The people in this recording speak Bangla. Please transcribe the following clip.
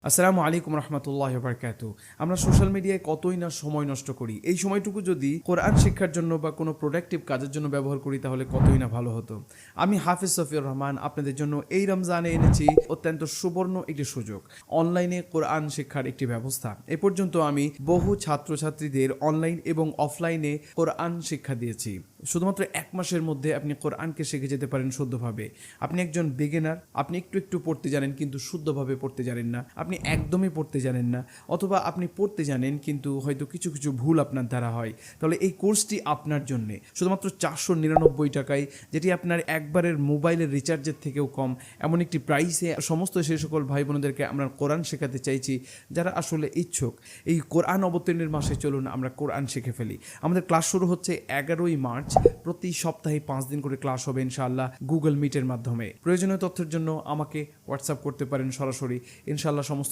আসসালামু আলাইকুম রহমতুল্লাহ বারকাতু। আমরা সোশ্যাল মিডিয়ায় কতই না সময় নষ্ট করি। এই সময়টুকু যদি কোরআন শিক্ষার জন্য বা কোনো প্রোডাক্টিভ কাজের জন্য ব্যবহার করি তাহলে কতই না ভালো হতো। আমি হাফিজ সফিউর রহমান আপনাদের জন্য এই রমজানে এনেছি অত্যন্ত সুবর্ণ একটি সুযোগ, অনলাইনে কোরআন শিক্ষার একটি ব্যবস্থা। এ পর্যন্ত আমি বহু ছাত্রছাত্রীদের অনলাইন এবং অফলাইনে কোরআন শিক্ষা দিয়েছি। শুধুমাত্র এক মাসের মধ্যে আপনি কোরআনকে শিখে যেতে পারেন শুদ্ধভাবে। আপনি একজন বিগিনার, আপনি একটু একটু পড়তে জানেন কিন্তু শুদ্ধভাবে পড়তে জানেন না, আপনি একদমই পড়তে জানেন না, অথবা আপনি পড়তে জানেন কিন্তু হয়তো কিছু কিছু ভুল আপনার দ্বারা হয়, তাহলে এই কোর্সটি আপনার জন্যে শুধুমাত্র 499 টাকায়, যেটি আপনার একবারের মোবাইলের রিচার্জের থেকেও কম, এমন একটি প্রাইসে সমস্ত সেই সকল ভাই বোনদেরকে আমরা কোরআন শেখাতে চাইছি যারা আসলে ইচ্ছুক। এই কোরআন অবতীর্ণের মাসে চলুন আমরা কোরআন শিখে ফেলি। আমাদের ক্লাস শুরু হচ্ছে 11ই মার্চ। প্রতি সপ্তাহে 5 দিন করে ক্লাস হবে ইনশাআল্লাহ গুগল মিটের মাধ্যমে। প্রয়োজনীয় তথ্যের জন্য আমাকে হোয়াটসঅ্যাপ করতে পারেন সরাসরি। ইনশাআল্লাহ সমস্ত